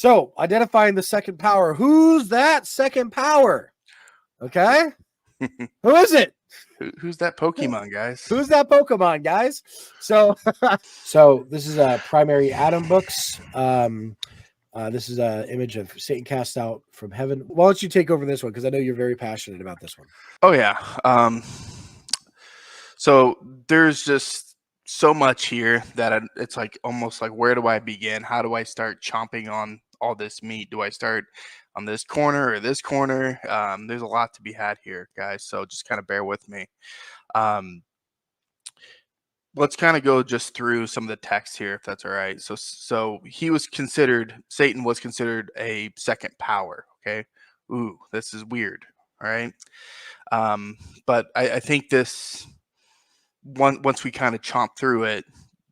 So, identifying the second power. Who's that second power? Okay. Who is it? Who's that Pokemon, guys? Who's that Pokemon, guys? So, so this is a primary Adam books. This is an image of Satan cast out from heaven. Why don't you take over this one? Because I know you're very passionate about this one. Oh yeah. So there's just so much here that it's like almost like, where do I begin? How do I start chomping on all this meat? Do I start on this corner or this corner? There's a lot to be had here, guys. So just kind of bear with me. Let's kind of go just through some of the text here, if that's all right. So Satan was considered a second power. Okay. Ooh, this is weird. All right. But I think this once we kind of chomp through it,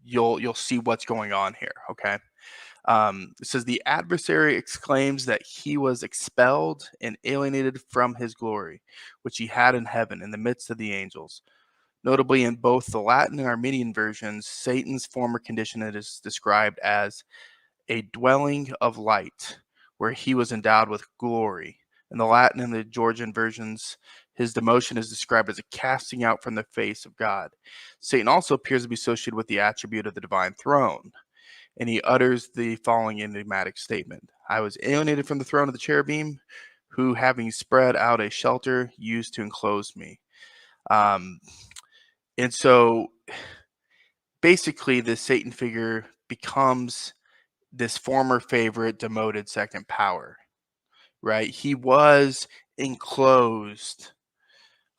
you'll see what's going on here. Okay. It says the adversary exclaims that he was expelled and alienated from his glory, which he had in heaven in the midst of the angels. Notably, in both the Latin and Armenian versions, Satan's former condition is described as a dwelling of light, where he was endowed with glory. In the Latin and the Georgian versions, his demotion is described as a casting out from the face of God. Satan also appears to be associated with the attribute of the divine throne, and he utters the following enigmatic statement: I was alienated from the throne of the cherubim, who, having spread out a shelter, used to enclose me. And so basically this Satan figure becomes this former favorite demoted second power, right? He was enclosed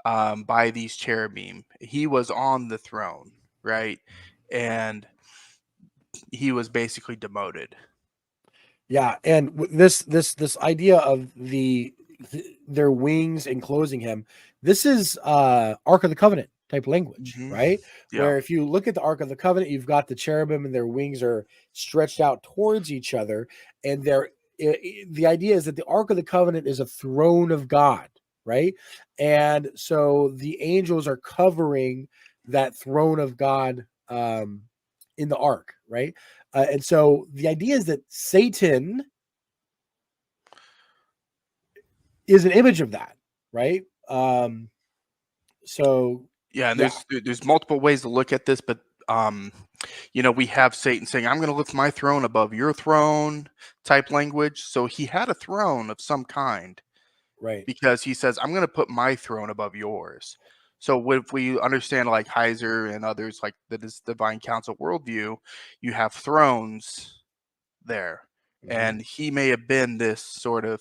by these cherubim. He was on the throne, right? And he was basically demoted. Yeah, and this idea of their wings enclosing him. This is Ark of the Covenant type language, right? Yeah. Where if you look at the Ark of the Covenant, you've got the cherubim and their wings are stretched out towards each other, and the idea is that the Ark of the Covenant is a throne of God, right? And so the angels are covering that throne of God in the Ark, right? And so the idea is that Satan is an image of that, right? So yeah, and there's multiple ways to look at this, but we have Satan saying, I'm going to lift my throne above your throne type language. So he had a throne of some kind, right? Because he says, I'm going to put my throne above yours. So if we understand like Heiser and others like this divine council worldview, you have thrones there. And he may have been this sort of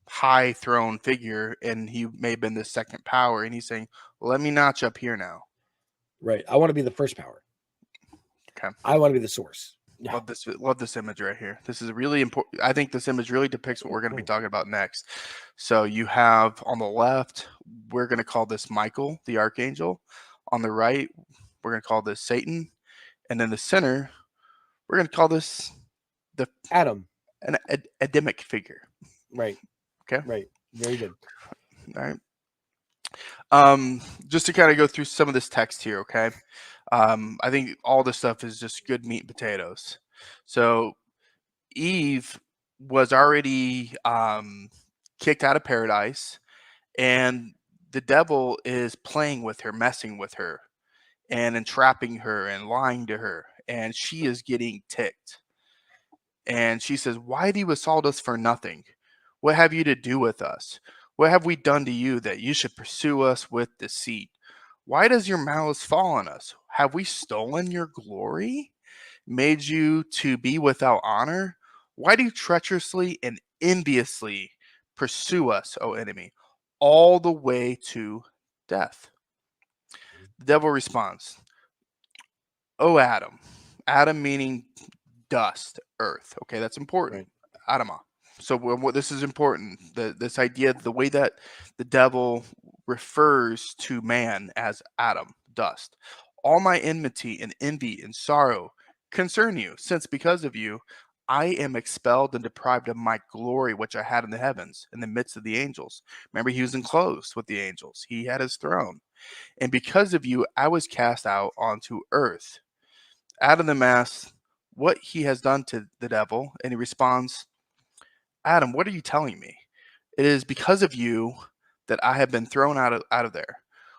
high throne figure, and he may have been the second power, and he's saying, well, let me notch up here now. Right. I want to be the first power. Okay. I want to be the source. Yeah. Love this image right here. This is really important. I think this image really depicts what we're going to be talking about next. So you have on the left, we're going to call this Michael, the archangel. On the right, we're going to call this Satan. And in the center, we're going to call this the Adam, an Adamic figure. Right. Okay. Right. Very good. All right. Just to kind of go through some of this text here, okay? I think all this stuff is just good meat and potatoes. So Eve was already kicked out of paradise, and the devil is playing with her, messing with her, and entrapping her and lying to her, and she is getting ticked. And she says, why do you assault us for nothing? What have you to do with us? What have we done to you that you should pursue us with deceit? Why does your malice fall on us? Have we stolen your glory? Made you to be without honor? Why do you treacherously and enviously pursue us, O enemy, all the way to death? The devil responds, O Adam. Adam meaning dust, earth. Okay, that's important. Right. Adama. So what this is important. This idea, the way that the devil refers to man as Adam, dust. All my enmity and envy and sorrow concern you, since because of you, I am expelled and deprived of my glory, which I had in the heavens, in the midst of the angels. Remember, he was enclosed with the angels. He had his throne. And because of you, I was cast out onto earth. Adam asks what he has done to the devil, and he responds, Adam, what are you telling me? It is because of you that I have been thrown out of there.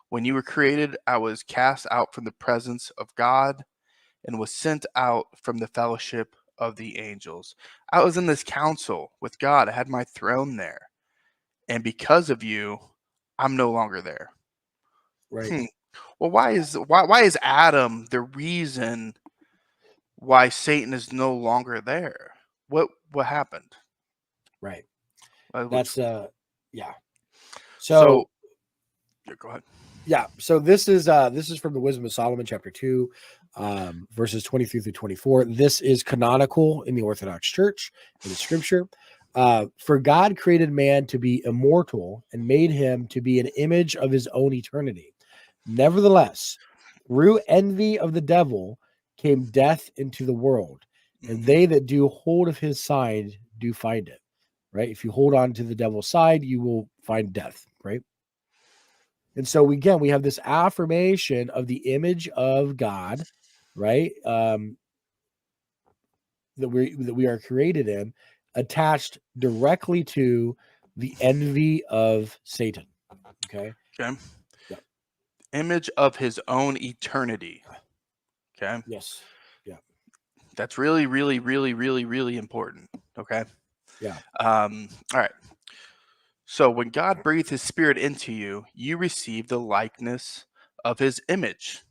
When you were created, I was cast out from the presence of God and was sent out from the fellowship of the angels. I was in this council with God. I had my throne there. And because of you, I'm no longer there. Right. Hmm. Well, why is Adam the reason why Satan is no longer there? What happened? Right. Which That's yeah. so So yeah, go ahead. yeah, so this is from the Wisdom of Solomon, chapter 2, verses 23 through 24. This is canonical in the Orthodox Church, in the scripture. For God created man to be immortal and made him to be an image of his own eternity. Nevertheless, through envy of the devil came death into the world, and Hmm. they that do hold of his side do find it. Right? If you hold on to the devil's side, you will find death, right? And so again, we have this affirmation of the image of God, right? That we are created in, attached directly to the envy of Satan. Okay. Okay. Yeah. Image of his own eternity. Okay. Yes. Yeah. That's really, really, really, really, really important. Okay. Yeah. All right. So when God breathed his spirit into you, you received the likeness of his image.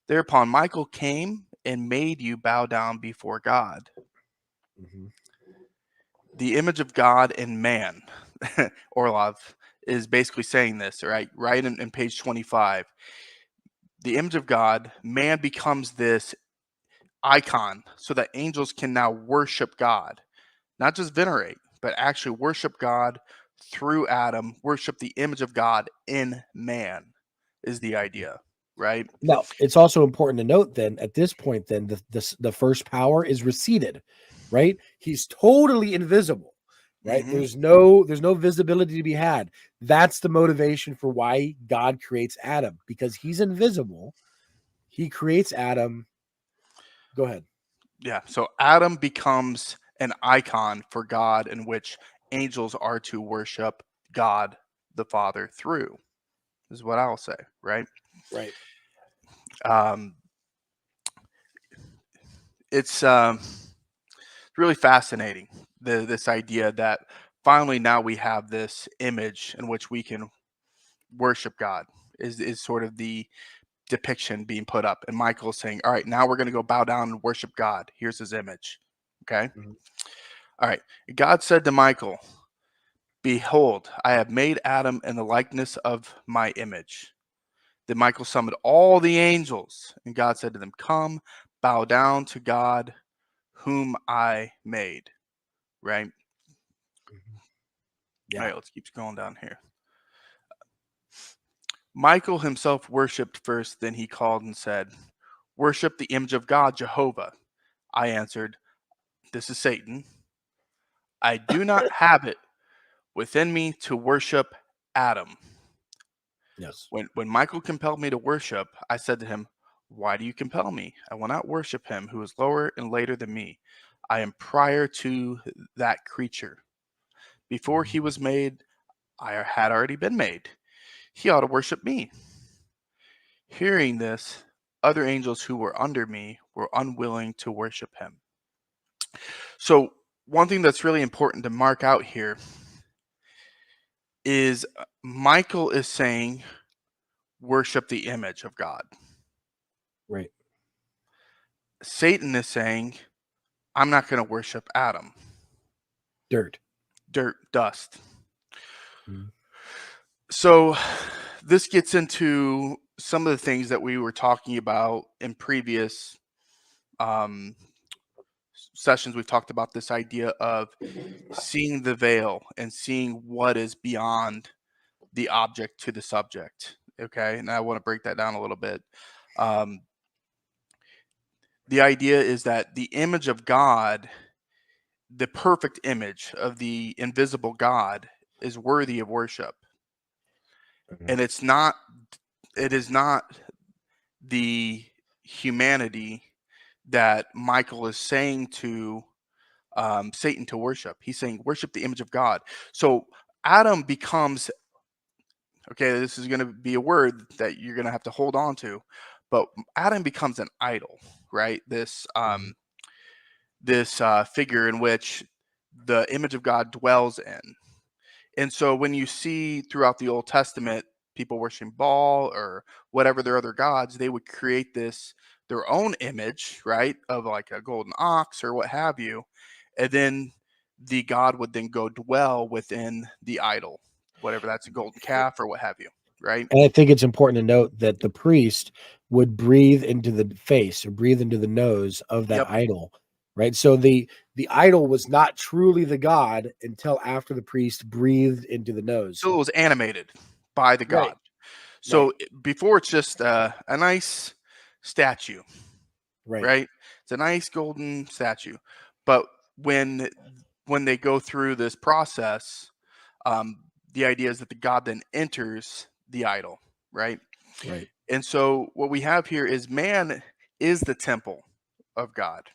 Thereupon Michael came and made you bow down before God. Hmm. The image of God in man. Orlov is basically saying this, right in page 25. The image of God, man becomes this icon so that angels can now worship God, not just venerate, but actually worship God through Adam, worship the image of God in man is the idea, right? Now, it's also important to note then at this point, then the first power is receded, right? He's totally invisible, right? Hmm. There's no visibility to be had. That's the motivation for why God creates Adam, because he's invisible. He creates Adam. Go ahead. Yeah. So Adam becomes an icon for God in which angels are to worship God the Father through, is what I'll say, right? Right. Um, it's really fascinating, this idea that finally now we have this image in which we can worship God is sort of the depiction being put up. And Michael's saying, all right, now we're going to go bow down and worship God. Here's his image. Okay. Mhm. All right. God said to Michael, behold, I have made Adam in the likeness of my image. Then Michael summoned all the angels, and God said to them, come, bow down to God, whom I made. Right? Mhm. All Yeah. right, let's keep going down here. Michael himself worshipped first, then he called and said, worship the image of God, Jehovah. I answered, this is Satan. I do not have it within me to worship Adam. Yes. When Michael compelled me to worship, I said to him, why do you compel me? I will not worship him who is lower and later than me. I am prior to that creature. Before Mhm. he was made, I had already been made. He ought to worship me. Hearing this, other angels who were under me were unwilling to worship him. So, one thing that's really important to mark out here is Michael is saying, worship the image of God. Right. Satan is saying, I'm not going to worship Adam. Dirt. Dirt, dust. Mhm. So, this gets into some of the things that we were talking about in previous um, sessions. We've talked about this idea of seeing the veil and seeing what is beyond the object to the subject. Okay. And I want to break that down a little bit. Um, the idea is that the image of God, the perfect image of the invisible God, is worthy of worship. Mhm. And it is not the humanity that Michael is saying to Satan to worship. He's saying, worship the image of God. So Adam becomes, okay, this is going to be a word that you're going to have to hold on to, but Adam becomes an idol, right? This figure in which the image of God dwells in. And so when you see throughout the Old Testament people worshiping Baal or whatever their other gods, they would create their own image, right, of like a golden ox or what have you, and then the god would then go dwell within the idol, whatever that's a golden calf or what have you, right? And I think it's important to note that the priest would breathe into the face or breathe into the nose of that Yep. idol, right? So the idol was not truly the god until after the priest breathed into the nose. So it was animated by the Right. god. So before it's just a nice statue, Right. right? It's a nice golden statue. But when they go through this process, the idea is that the god then enters the idol, right? Right. And so what we have here is man is the temple of God,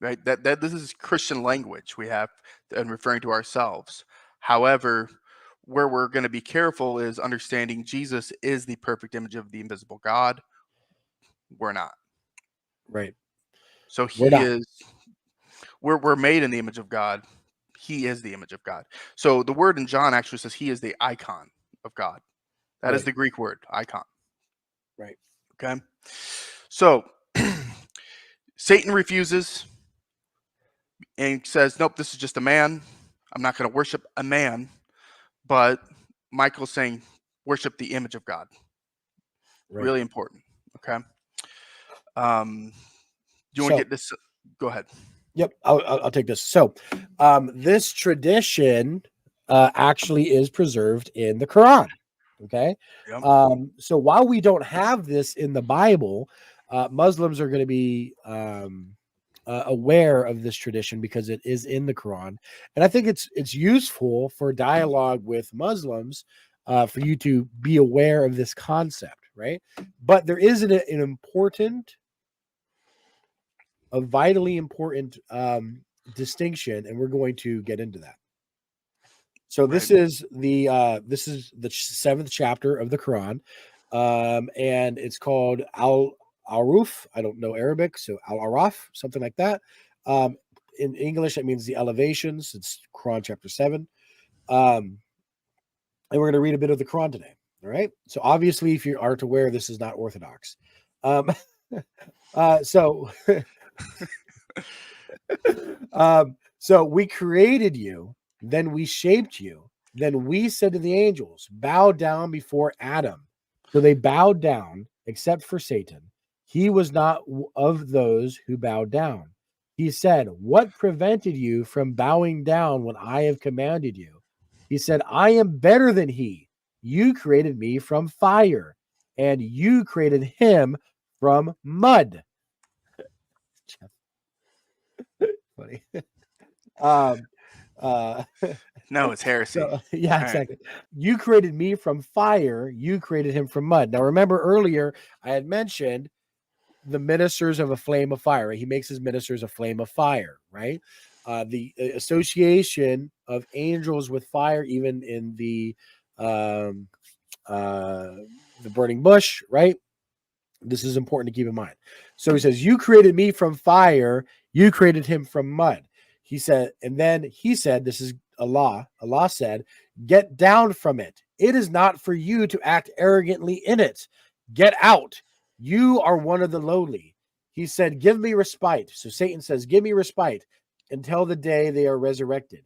right? That this is Christian language we have and referring to ourselves. However, where we're going to be careful is understanding Jesus is the perfect image of the invisible God. We're not. Right. So We're he not. is, we're made in the image of God. He is the image of God. So the word in John actually says he is the icon of God. That is Right. the Greek word, icon. Right. Okay. So Satan refuses and says, nope, this is just a man. I'm not going to worship a man. But Michael's saying, worship the image of God. Right. Really important. Okay. Do you want to So, get this? Go ahead. yep, I'll take this. So, this tradition actually is preserved in the Quran. Okay. Yeah. So while we don't have this in the Bible, Muslims are going to be aware of this tradition because it is in the Quran, and I think it's useful for dialogue with Muslims for you to be aware of this concept, right? But there is an important, a vitally important distinction, and we're going to get into that. So Right. this is the seventh chapter of the Quran, and it's called Al Aruf. I don't know Arabic, so Al Araf, something like that. In English, it means the elevations. It's Quran chapter 7, and we're going to read a bit of the Quran today. All right. So obviously, if you aren't aware, this is not orthodox. Um, so so we created you, then we shaped you. Then we said to the angels, bow down before Adam. So they bowed down, except for Satan. He was not of those who bowed down. He said, what prevented you from bowing down when I have commanded you? He said, I am better than he. You created me from fire, and you created him from mud. Funny. Um, uh, No, it's heresy. so yeah, All right. exactly. You created me from fire. You created him from mud. Now, remember earlier I had mentioned the ministers of a flame of fire. Right? He makes his ministers a flame of fire, right? The association of angels with fire, even in um, the burning bush, right? This is important to keep in mind. So he says, you created me from fire. You created him from mud. He said, and then he said, this is Allah. Allah said, get down from it. It is not for you to act arrogantly in it. Get out. You are one of the lowly. He said, give me respite. So Satan says, give me respite until the day they are resurrected.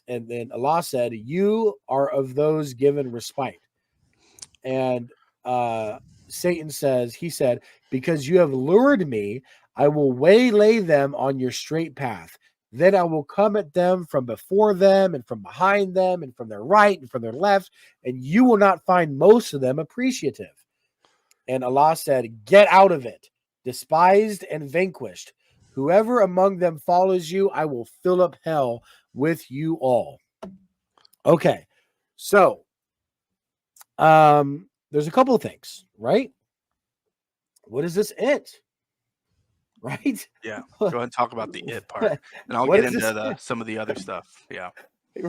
And then Allah said, you are of those given respite. And Satan says, he said, because you have lured me, I will waylay them on your straight path. Then I will come at them from before them and from behind them and from their right and from their left, and you will not find most of them appreciative. And Allah said, get out of it, despised and vanquished. Whoever among them follows you, I will fill up hell with you all. Okay, so there's a couple of things, right? What is this it? right? Yeah. Go ahead and talk about the it part, and I'll What get is this? into some of the other stuff. Yeah.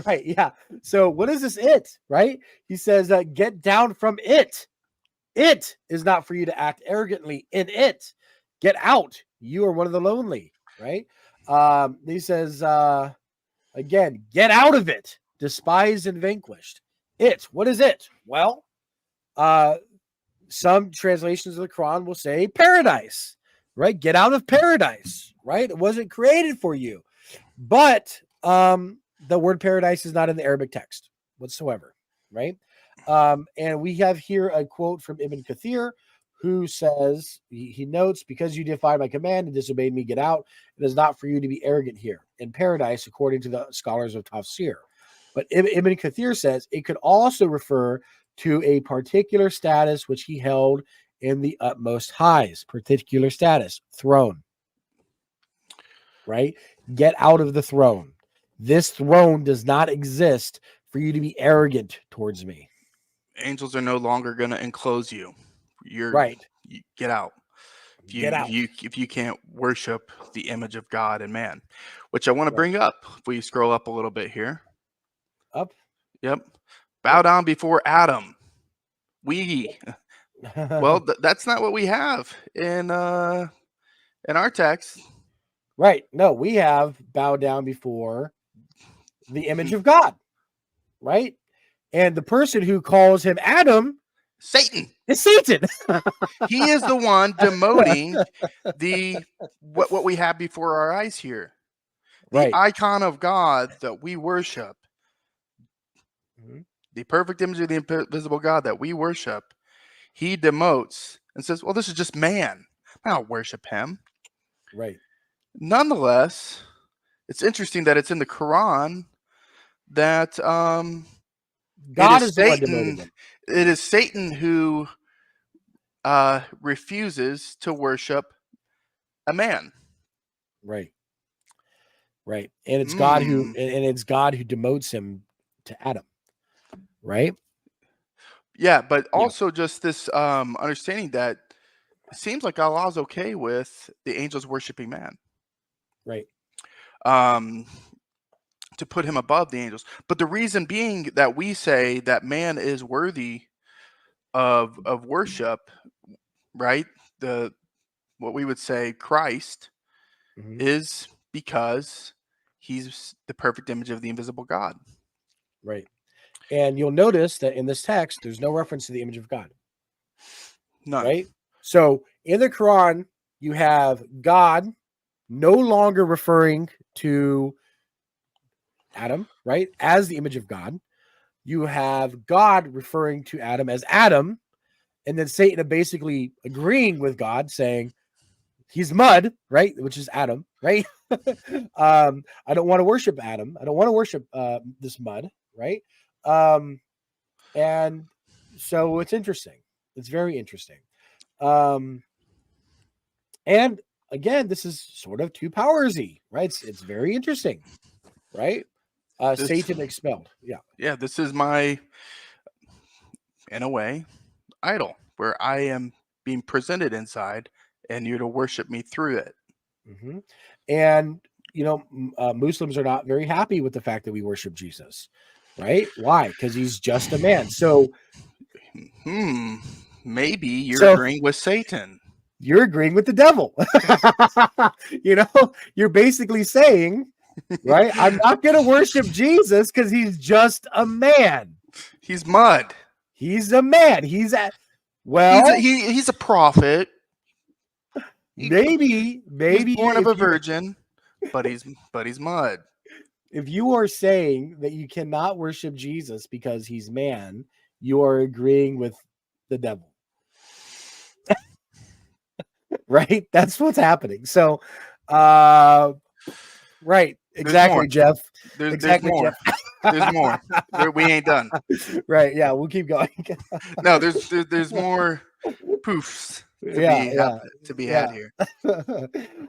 Right. Yeah. So what is this it? Right. He says, get down from it. It is not for you to act arrogantly in it. Get out. You are one of the lonely. Right. He says, again, get out of it. Despised and vanquished. It. What is it? Well, some translations of the Quran will say paradise. Right. Get out of paradise. Right. It wasn't created for you. But the word paradise is not in the Arabic text whatsoever, right? And we have here a quote from Ibn Kathir, who says, he notes, because you defied my command and disobeyed me, get out. It is not for you to be arrogant here. In paradise, according to the scholars of Tafsir. But Ibn Kathir says it could also refer to a particular status which he held in the utmost highs, particular status, throne. Right? Get out of the throne. This throne does not exist for you to be arrogant towards me. Angels are no longer going to enclose you. Right. You get out. Get out. If you can't worship the image of God and man, which I want to bring up. If we scroll up a little bit here. Up. Yep. Bow down before Adam. Well, that's not what we have in our text. Right. No, we have bow down before the image of God. Right. And the person who calls him Adam, Satan, is Satan. He is the one demoting what we have before our eyes here. The icon of God that we worship, the perfect image of the invisible God that we worship, he demotes and says, well, this is just man. I don't worship him. Right. Nonetheless, it's interesting that it's in the Quran that God is the one demoting him. It is Satan who refuses to worship a man. Right. Right. And it's God who demotes him to Adam. Right. Yeah, but also just this understanding that it seems like Allah is okay with the angels worshiping man. Right. To put him above the angels. But the reason being that we say that man is worthy of worship, right? What we would say Christ is because he's the perfect image of the invisible God. Right. And you'll notice that in this text, there's no reference to the image of God. None. Right? So in the Quran, you have God no longer referring to Adam, right, as the image of God. You have God referring to Adam as Adam, and then Satan basically agreeing with God, saying he's mud, right, which is Adam, right? I don't want to worship Adam. I don't want to worship this mud, right? And so it's interesting. It's very interesting. And again, this is sort of two powersy, right? It's very interesting, right? Satan expelled. Yeah. Yeah, this is my, in a way, idol, where I am being presented inside and you're to worship me through it. And, Muslims are not very happy with the fact that we worship Jesus, right? Why? Because he's just a man. So, maybe you're agreeing with Satan. You're agreeing with the devil. You're basically saying, right? I'm not going to worship Jesus because he's just a man. He's mud. He's a man. He's a prophet. Maybe he's born of a virgin, but he's mud. If you are saying that you cannot worship Jesus because he's man, you are agreeing with the devil. Right? That's what's happening. So, right. Exactly, Jeff. There's more. Jeff. There's more. We ain't done. Right. Yeah. We'll keep going. No, there's more poofs to be had here.